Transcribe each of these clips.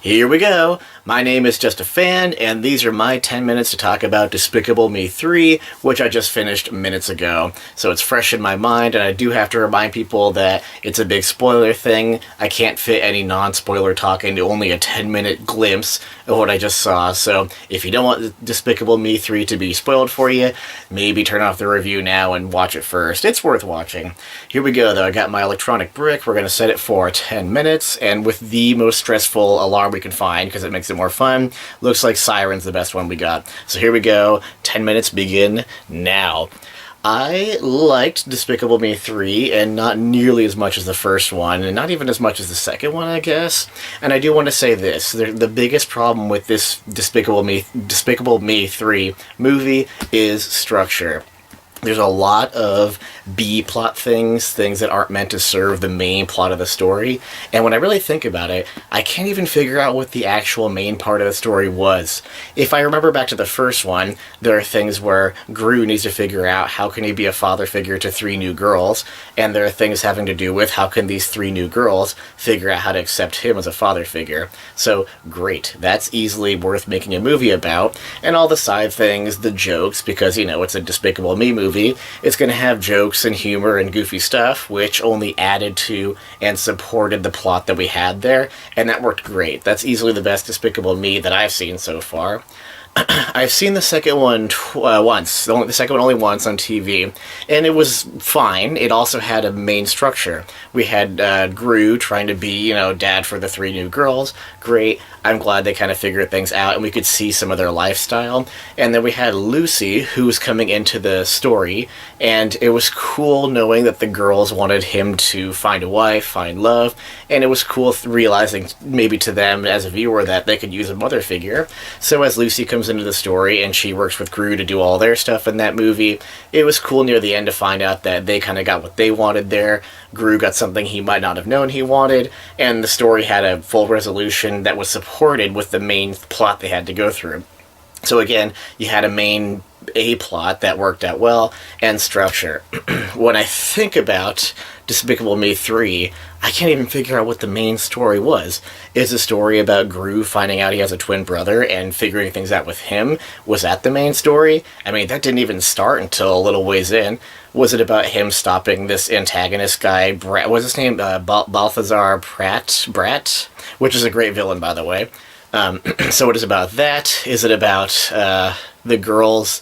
Here we go. My name is Just a Fan, and these are my 10 minutes to talk about Despicable Me 3, which I just finished minutes ago. So it's fresh in my mind, and I do have to remind people that it's a big spoiler thing. I can't fit any non-spoiler talk into only a 10-minute glimpse of what I just saw. So if you don't want Despicable Me 3 to be spoiled for you, maybe turn off the review now and watch it first. It's worth watching. Here we go, though. I got my electronic brick. We're going to set it for 10 minutes, and with the most stressful alarm we can find, because it makes it more fun. Looks like Siren's the best one we got. So here we go. 10 minutes begin now. I liked Despicable Me 3, and not nearly as much as the first one, and not even as much as the second one, I guess. And I do want to say this. The biggest problem with this Despicable Me 3 movie is structure. There's a lot of B-plot things that aren't meant to serve the main plot of the story, and when I really think about it, I can't even figure out what the actual main part of the story was. If I remember back to the first one, there are things where Gru needs to figure out how can he be a father figure to 3 new girls, and there are things having to do with how can these 3 new girls figure out how to accept him as a father figure. So, great. That's easily worth making a movie about, and all the side things, the jokes, because, it's a Despicable Me movie, it's going to have jokes and humor and goofy stuff, which only added to and supported the plot that we had there, and that worked great. That's easily the best Despicable Me that I've seen so far. I've seen the second one once. The second one only once on TV, and it was fine. It also had a main structure. We had Gru trying to be, dad for the 3 new girls. Great. I'm glad they kind of figured things out, and we could see some of their lifestyle. And then we had Lucy, who was coming into the story, and it was cool knowing that the girls wanted him to find a wife, find love, and it was cool realizing, maybe to them as a viewer, that they could use a mother figure. So as Lucy comes into the story, and she works with Gru to do all their stuff in that movie, it was cool near the end to find out that they kind of got what they wanted there. Gru got something he might not have known he wanted, and the story had a full resolution that was supported with the main plot they had to go through. So again, you had a main A-plot that worked out well, and structure. When I think about Despicable Me 3, I can't even figure out what the main story was. Is the story about Gru finding out he has a twin brother and figuring things out with him? Was that the main story? I mean, that didn't even start until a little ways in. Was it about him stopping this antagonist guy, what's his name? Balthazar Brat? Which is a great villain, by the way. So it is about that. Is it about the girls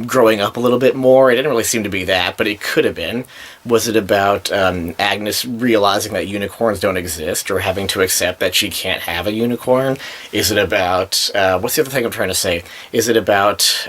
growing up a little bit more? It didn't really seem to be that, but it could have been. Was it about Agnes realizing that unicorns don't exist, or having to accept that she can't have a unicorn? Is it about, what's the other thing I'm trying to say? Is it about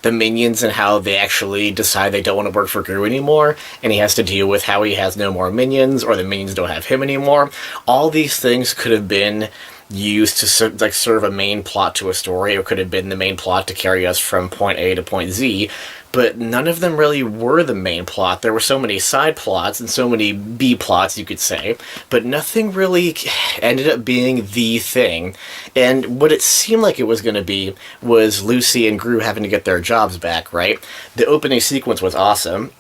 the minions and how they actually decide they don't want to work for Gru anymore, and he has to deal with how he has no more minions, or the minions don't have him anymore? All these things could have been used to serve a main plot to a story, or could have been the main plot to carry us from point A to point Z, but none of them really were the main plot. There were so many side plots and so many B plots, you could say, but nothing really ended up being the thing. And what it seemed like it was going to be was Lucy and Gru having to get their jobs back, right? The opening sequence was awesome.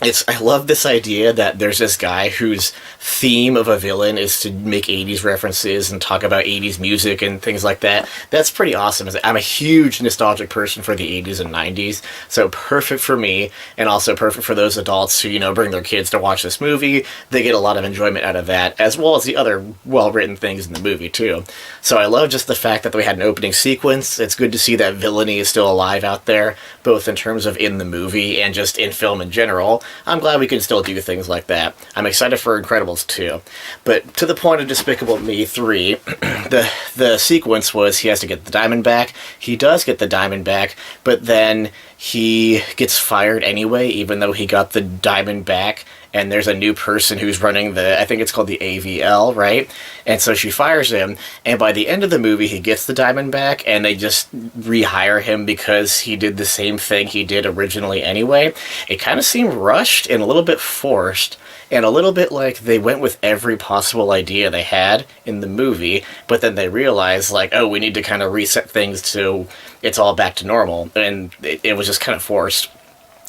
I love this idea that there's this guy whose theme of a villain is to make 80s references and talk about 80s music and things like that. That's pretty awesome. I'm a huge nostalgic person for the 80s and 90s, so perfect for me, and also perfect for those adults who, bring their kids to watch this movie. They get a lot of enjoyment out of that, as well as the other well-written things in the movie, too. So I love just the fact that we had an opening sequence. It's good to see that villainy is still alive out there, both in terms of in the movie and just in film in general. I'm glad we can still do things like that. I'm excited for Incredibles 2. But to the point of Despicable Me 3, the sequence was he has to get the diamond back. He does get the diamond back, but then he gets fired anyway, even though he got the diamond back, and there's a new person who's running I think it's called the AVL, right? And so she fires him, and by the end of the movie, he gets the diamond back, and they just rehire him because he did the same thing he did originally anyway. It kind of seemed rushed and a little bit forced, and a little bit like they went with every possible idea they had in the movie, but then they realized, oh, we need to kind of reset things so it's all back to normal, and it was just kind of forced.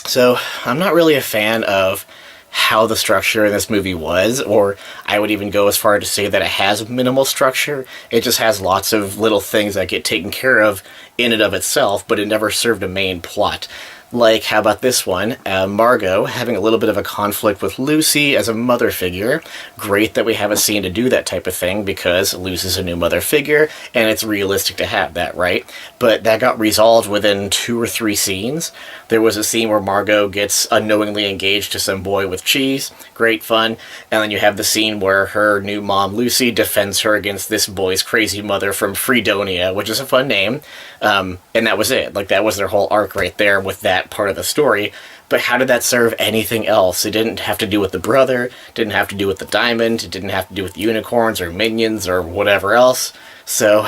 So I'm not really a fan of how the structure in this movie was, or I would even go as far to say that it has minimal structure. It just has lots of little things that get taken care of in and of itself, but it never served a main plot. Like, how about this one? Margot having a little bit of a conflict with Lucy as a mother figure. Great that we have a scene to do that type of thing, because Lucy's a new mother figure, and it's realistic to have that, right? But that got resolved within 2 or 3 scenes. There was a scene where Margot gets unknowingly engaged to some boy with cheese. Great fun. And then you have the scene where her new mom, Lucy, defends her against this boy's crazy mother from Fredonia, which is a fun name. And that was it. Like, that was their whole arc right there with that part of the story. But how did that serve anything else? It didn't have to do with the brother, didn't have to do with the diamond, it didn't have to do with unicorns or minions or whatever else. So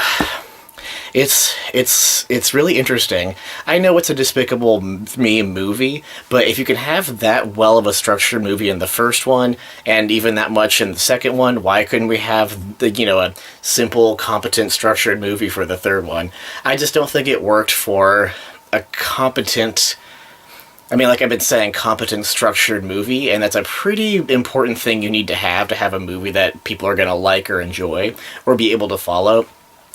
it's really interesting. I know it's a Despicable Me movie, but if you can have that well of a structured movie in the first one, and even that much in the second one, why couldn't we have a simple, competent, structured movie for the third one? I just don't think it worked for a competent, like I've been saying, competent, structured movie, and that's a pretty important thing you need to have a movie that people are going to like or enjoy or be able to follow.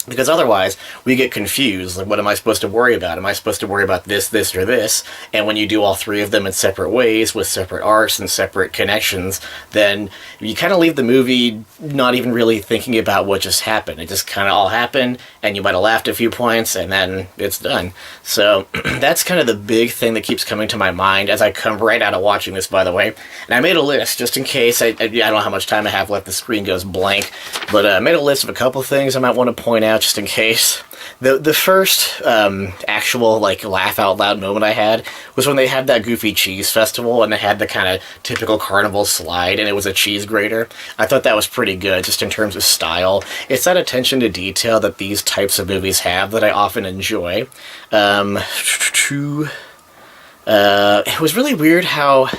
Because otherwise, we get confused. Like, what am I supposed to worry about? Am I supposed to worry about this, this, or this? And when you do all 3 of them in separate ways, with separate arcs and separate connections, then you kind of leave the movie not even really thinking about what just happened. It just kind of all happened, and you might have laughed a few points, and then it's done. So that's kind of the big thing that keeps coming to my mind as I come right out of watching this, by the way. And I made a list, just in case. I don't know how much time I have left. The screen goes blank. But I made a list of a couple things I might want to point out, just in case. The first actual laugh out loud moment I had was when they had that Goofy Cheese Festival and they had the kind of typical carnival slide and it was a cheese grater. I thought that was pretty good, just in terms of style. It's that attention to detail that these types of movies have that I often enjoy. It was really weird how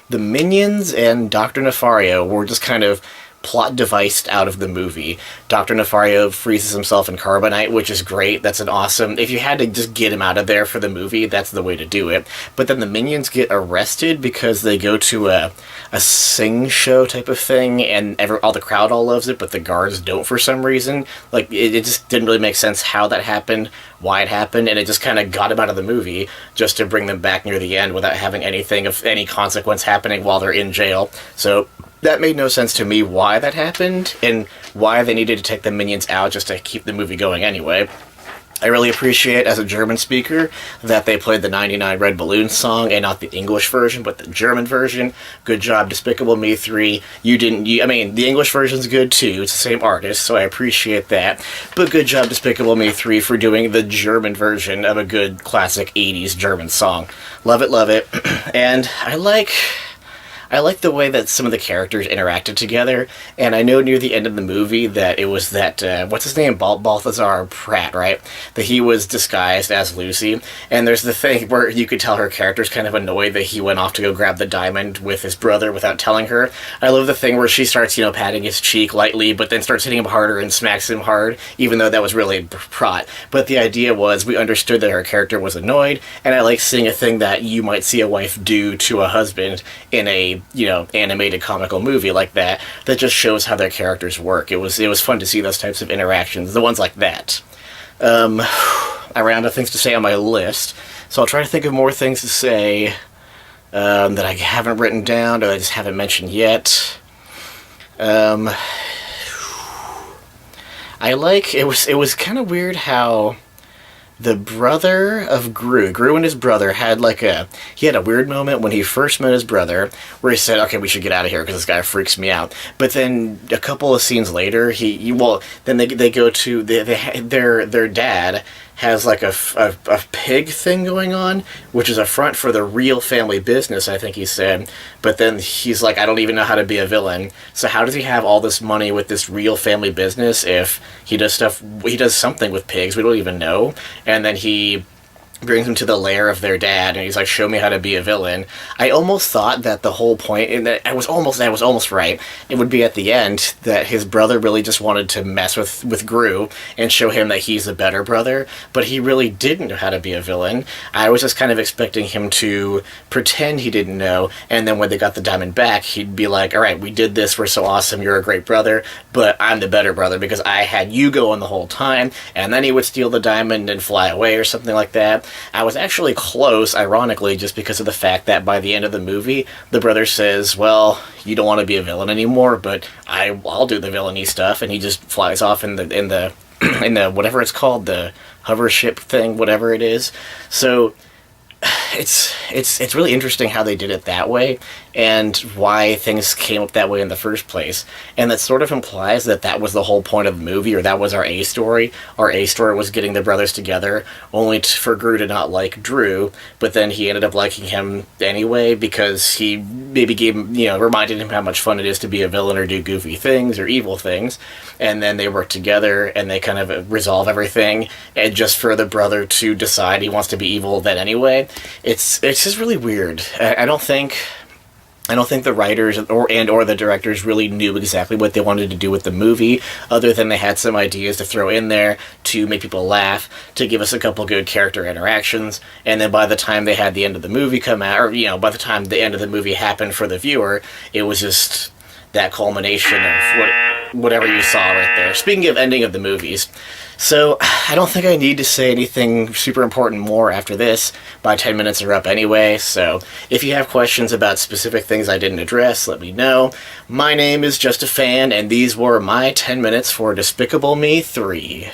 the Minions and Dr. Nefario were just kind of plot deviced out of the movie. Dr. Nefario freezes himself in carbonite, which is great. That's an awesome... If you had to just get him out of there for the movie, that's the way to do it. But then the Minions get arrested because they go to a sing show type of thing, and all the crowd all loves it, but the guards don't for some reason. It just didn't really make sense how that happened, why it happened, and it just kind of got him out of the movie just to bring them back near the end without having anything of any consequence happening while they're in jail. So that made no sense to me why that happened, and why they needed to take the Minions out just to keep the movie going anyway. I really appreciate, as a German speaker, that they played the 99 Red Balloons song, and not the English version, but the German version. Good job, Despicable Me 3. The English version's good too, it's the same artist, so I appreciate that. But good job, Despicable Me 3, for doing the German version of a good classic 80s German song. Love it, love it. And I like the way that some of the characters interacted together, and I know near the end of the movie that it was that, what's his name, Balthazar Pratt, right? That he was disguised as Lucy, and there's the thing where you could tell her character's kind of annoyed that he went off to go grab the diamond with his brother without telling her. I love the thing where she starts, patting his cheek lightly, but then starts hitting him harder and smacks him hard, even though that was really Pratt. But the idea was, we understood that her character was annoyed, and I like seeing a thing that you might see a wife do to a husband in a animated comical movie like that just shows how their characters work. It was fun to see those types of interactions, the ones like that. I ran out of things to say on my list, so I'll try to think of more things to say that I haven't written down or I just haven't mentioned yet. It was kind of weird how the brother of Gru and his brother had he had a weird moment when he first met his brother where he said, okay, we should get out of here because this guy freaks me out. But then a couple of scenes later, then they go to, their dad has a pig thing going on, which is a front for the real family business, I think he said. But then he's like, I don't even know how to be a villain. So how does he have all this money with this real family business if he does something with pigs we don't even know? And then he brings him to the lair of their dad, and he's like, "Show me how to be a villain." I almost thought that the whole point, and that I was almost right. It would be at the end that his brother really just wanted to mess with Gru and show him that he's a better brother, but he really didn't know how to be a villain. I was just kind of expecting him to pretend he didn't know, and then when they got the diamond back, he'd be like, "All right, we did this. We're so awesome. You're a great brother, but I'm the better brother because I had you going the whole time." And then he would steal the diamond and fly away or something like that. I was actually close, ironically, just because of the fact that by the end of the movie, the brother says, "Well, you don't want to be a villain anymore, but I'll do the villainy stuff," and he just flies off in the in the whatever it's called, the hover ship thing, whatever it is. So it's really interesting how they did it that way and why things came up that way in the first place. And that sort of implies that that was the whole point of the movie, or that was our A story. Our A story was getting the brothers together, only for Gru to not like Drew, but then he ended up liking him anyway because he maybe gave him, reminded him how much fun it is to be a villain or do goofy things or evil things. And then they work together and they kind of resolve everything, and just for the brother to decide he wants to be evil then anyway. It's just really weird. I don't think the writers or the directors really knew exactly what they wanted to do with the movie, other than they had some ideas to throw in there to make people laugh, to give us a couple good character interactions, and then by the time they had the end of the movie come out, or by the time the end of the movie happened for the viewer, it was just that culmination of whatever you saw right there. Speaking of ending of the movies, so I don't think I need to say anything super important more after this. My 10 minutes are up anyway, so if you have questions about specific things I didn't address, let me know. My name is Just a Fan, and these were my 10 minutes for Despicable Me 3.